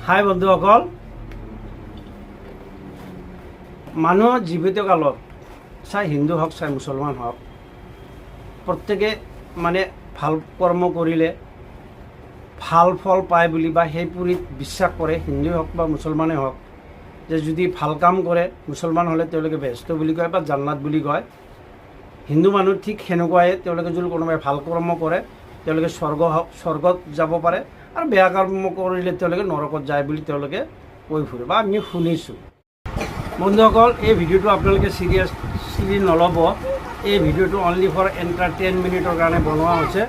হাই বন্ধুসকল, মানুহ জীৱিত কালত চাই হিন্দু হওক চাই মুছলমান হওক প্ৰত্যেকে মানে ভাল কৰ্ম কৰিলে ভাল ফল পায় বুলি বা সেই পুৰিত বিশ্বাস কৰে। হিন্দু হওক বা মুছলমানে হওক যে যদি ভাল কাম কৰে মুছলমান হ'লে তেওঁলোকে বেহেস্ত বুলি কয় বা জান্নাত বুলি কয়। হিন্দু মানুহ ঠিক সেনেকুৱাই, তেওঁলোকে যদি কোনোবাই ভাল কৰ্ম কৰে তেওঁলোকে স্বৰ্গত যাব পাৰে আৰু বেয়া কৰ্ম কৰিলে তেওঁলোকে নৰকত যায় বুলি তেওঁলোকে কৈ ফুৰে বা আমি শুনিছোঁ। বন্ধুসকল, এই ভিডিঅ'টো আপোনালোকে চিৰিয়াছলি নল'ব। এই ভিডিঅ'টো অনলি ফৰ এণ্টাৰটেইনমেণ্টৰ কাৰণে বনোৱা হৈছে।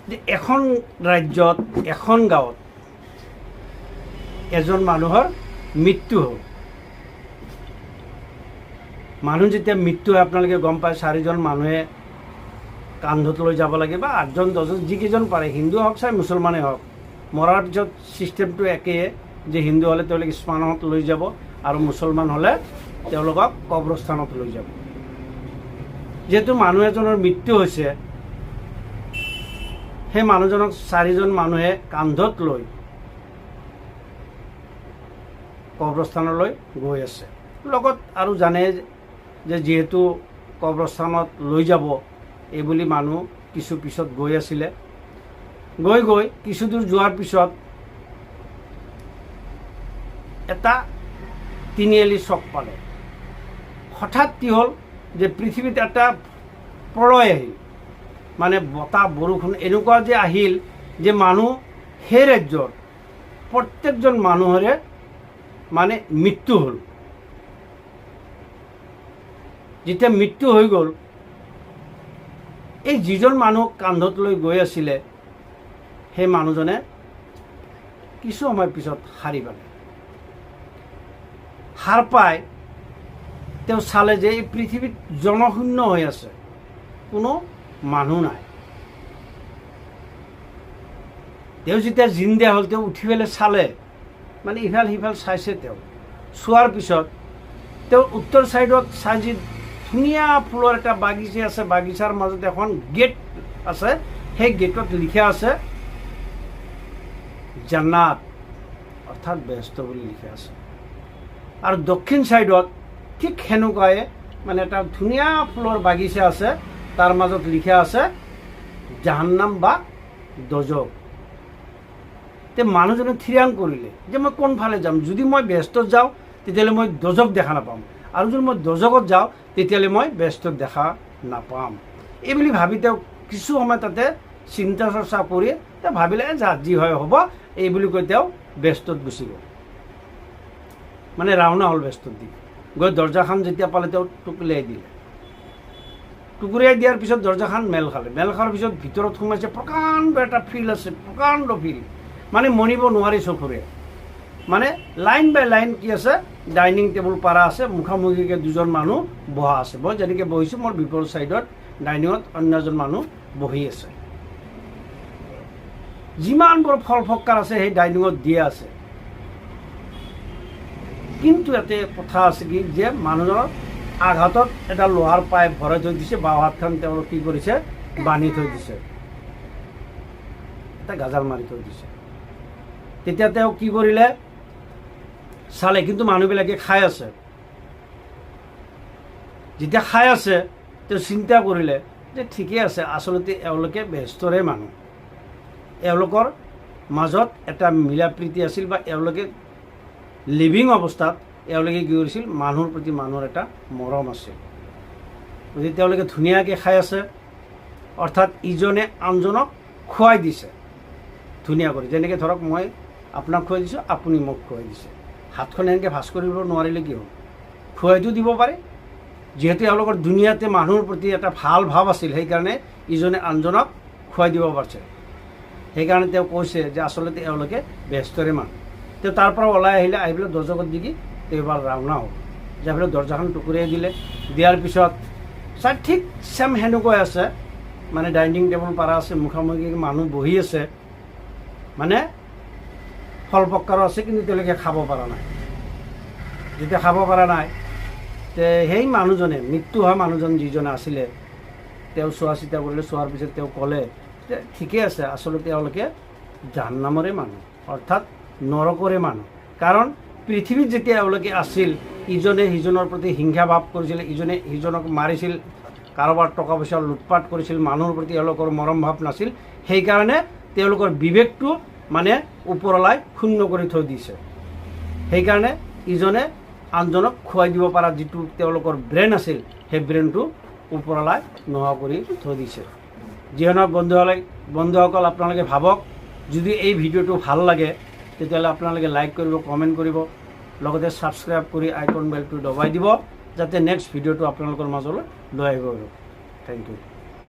যে এখন ৰাজ্যত এখন গাঁৱত এজন মানুহৰ মৃত্যু হ'ল। মানুহ যেতিয়া মৃত্যু হয় আপোনালোকে গম পায়, 4জন মানুহে কান্ধত লৈ যাব লাগে বা 8জন 10জন যিকেইজন পাৰে, হিন্দু হওক চাই মুছলমানেই হওক। মৰাৰ পিছত ছিষ্টেমটো একেই, যে হিন্দু হ'লে তেওঁলোকে শ্মশানত লৈ যাব আৰু মুছলমান হ'লে তেওঁলোকক কবৰস্থানত লৈ যাব। যিহেতু মানুহ এজনৰ মৃত্যু হৈছে, সেই মানুহজনক 4জন মানুহে কান্ধত লৈ কবৰস্থানলৈ গৈ আছে। লগত আৰু জানে যে যিহেতু কবৰস্থানত লৈ যাব এইবুলি মানুহ কিছু পিছত গৈ আছিলে। গৈ কিছু দূৰ যোৱাৰ পিছত এটা তিনিআলি চক পালে। হঠাৎ কি হ'ল যে পৃথিৱীত এটা প্ৰলয় আহিল, মানে বতাহ বৰষুণ এনেকুৱা যে আহিল যে মানুহ সেই ৰাজ্যৰ প্ৰত্যেকজন মানুহৰে মানে মৃত্যু হ'ল। যেতিয়া মৃত্যু হৈ গ'ল, এই যিজন মানুহ কান্ধত লৈ গৈ আছিলে সেই মানুহজনে কিছু সময় পিছত সাৰি পালে। সাৰ পাই তেওঁ চালে যে এই পৃথিৱীত জনশূন্য হৈ আছে, কোনো মানুহ নাই। তেওঁ যেতিয়া জিন্দা হ'ল, তেওঁ উঠি পেলাই চালে, মানে ইফাল সিফাল চাইছে। তেওঁ চোৱাৰ পিছত তেওঁ উত্তৰ ছাইডত চাই যি ধুনীয়া ফুলৰ এটা বাগিচা আছে, বাগিচাৰ মাজত এখন গেট আছে, সেই গেটত লিখা আছে জান্নাত, অৰ্থাৎ বেহেস্ত বুলি লিখা আছে। আৰু দক্ষিণ ছাইডত ঠিক সেনেকুৱাই মানে এটা ধুনীয়া ফুলৰ বাগিচা আছে, তাৰ মাজত লিখা আছে জাহান্নাম বা দজক। তে মানুহজনে থিৰাং কৰিলে যে মই কোনফালে যাম। যদি মই বেহেস্তত যাওঁ তেতিয়াহ'লে মই দজক দেখা নাপাম, আৰু যদি মই দজকত যাওঁ তেতিয়াহ'লে মই বেহেস্তত দেখা নাপাম। এইবুলি ভাবি তেওঁ কিছু সময় তাতে চিন্তা চৰ্চা কৰি তেওঁ ভাবিলে যি হয় হ'ব, এইবুলি কৈ তেওঁ বেহেস্তত গুচি গ'ল। মানে ৰাওনা হ'ল বেহেস্তত দি। গৈ দৰ্জাখন যেতিয়া পালে তেওঁ টুকুৰিয়াই দিলে। টুকুৰিয়াই দিয়াৰ পিছত দৰ্জাখন মেল খালে। মেল খোৱাৰ পিছত ভিতৰত সোমাইছে, প্ৰকাণ্ড এটা ফিল্ড আছে, প্ৰকাণ্ড ফিল্ড, মানে মনিব নোৱাৰি চকুৰে। মানে লাইন বাই লাইন কি আছে, ডাইনিং টেবুল পাৰা আছে, মুখামুখিকৈ 2জন মানুহ বহা আছে। মই যেনেকৈ বহিছোঁ, মোৰ বিপৰীত ছাইডত ডাইনিঙত অন্য এজন মানুহ বহি আছে। যিমানবোৰ ফল ফক্কাৰ আছে সেই ডাইনিঙত দিয়া আছে। কিন্তু ইয়াতে কথা আছে কি, যে মানুহজনৰ আঘাতত এটা লোহাৰ পাইপ ভৰাই থৈ দিছে, বাওঁ হাতখন তেওঁলোক কি কৰিছে, বান্ধি থৈ দিছে, এটা গাজাল মাৰি থৈ দিছে। তেতিয়া তেওঁ কি কৰিলে, চালে, কিন্তু মানুহবিলাকে খাই আছে। যেতিয়া খাই আছে তেওঁ চিন্তা কৰিলে যে ঠিকেই আছে, আচলতে এওঁলোকে বেহেস্তৰে মানুহ, এওঁলোকৰ মাজত এটা মিলা প্ৰীতি আছিল, বা এওঁলোকে লিভিং অৱস্থাত এওঁলোকে কি কৰিছিল, মানুহৰ প্ৰতি মানুহৰ এটা মৰম আছিল। গতিকে তেওঁলোকে ধুনীয়াকৈ খাই আছে, অৰ্থাৎ ইজনে আনজনক খুৱাই দিছে ধুনীয়া কৰি। যেনেকৈ ধৰক মই আপোনাক খুৱাই দিছোঁ, আপুনি মোক খুৱাই দিছে। হাতখন এনেকৈ ভাজ কৰিব নোৱাৰিলে কি হ'ল, খুৱাইতো দিব পাৰে। যিহেতু এওঁলোকৰ দুনিয়াতে মানুহৰ প্ৰতি এটা ভাল ভাৱ আছিল, সেইকাৰণে ইজনে আনজনক খুৱাই দিব পাৰিছে। সেইকাৰণে তেওঁ কৈছে যে আচলতে এওঁলোকে বেহেস্তৰে মানুহ। তেওঁ তাৰ পৰা ওলাই আহিলে, আহি পেলাই দৰ্জাখন দিগি তেওঁ এবাৰ ৰাওনা হ'ল। যাই পেলাই দৰ্জাখন টুকুৰিয়াই দিলে। দিয়াৰ পিছত চাই ঠিক চেম সেনেকৈ আছে, মানে ডাইনিং টেবুল পাৰা আছে, মুখামুখি মানুহ বহি আছে, মানে ফল ফক্কাৰো আছে, কিন্তু তেওঁলোকে খাব পৰা নাই। যেতিয়া খাব পৰা নাই, তে সেই মানুহজনে, মৃত্যু হোৱা মানুহজন যিজনে আছিলে, তেওঁ চোৱা চিতা কৰিলে। চোৱাৰ পিছত তেওঁ ক'লে যে ঠিকে আছে, আচলতে তেওঁলোকে জাহান্নামৰে মানুহ। অৰ্থাৎ নৰকৰে মানুহ। কাৰণ পৃথিৱীত যেতিয়া এওঁলোকে আছিল, ইজনে সিজনৰ প্ৰতি হিংসা ভাৱ কৰিছিল, ইজনে সিজনক মাৰিছিল, কাৰোবাৰ টকা পইচা লুটপাট কৰিছিল, মানুহৰ প্ৰতি এওঁলোকৰ মৰম ভাৱ নাছিল। সেইকাৰণে তেওঁলোকৰ বিবেকটো মানে ওপৰলাই শূন্য কৰি থৈ দিছে। সেইকাৰণে ইজনে আনজনক খুৱাই দিব পৰা যিটো তেওঁলোকৰ ব্ৰেইন আছিল, সেই ব্ৰেইনটো ওপৰলাই নোহোৱা কৰি থৈ দিছে। যিহেতু বন্ধুসকল আপোনালোকে ভাবক, যদি এই ভিডিঅ'টো ভাল লাগে তেতিয়াহ'লে আপোনালোকে লাইক কৰিব, কমেণ্ট কৰিব, লগতে ছাবস্ক্ৰাইব কৰি আইকন বেলটো দবাই দিব, যাতে নেক্সট ভিডিঅ'টো আপোনালোকৰ মাজলৈ লৈ আহিব পাৰোঁ। Thank U.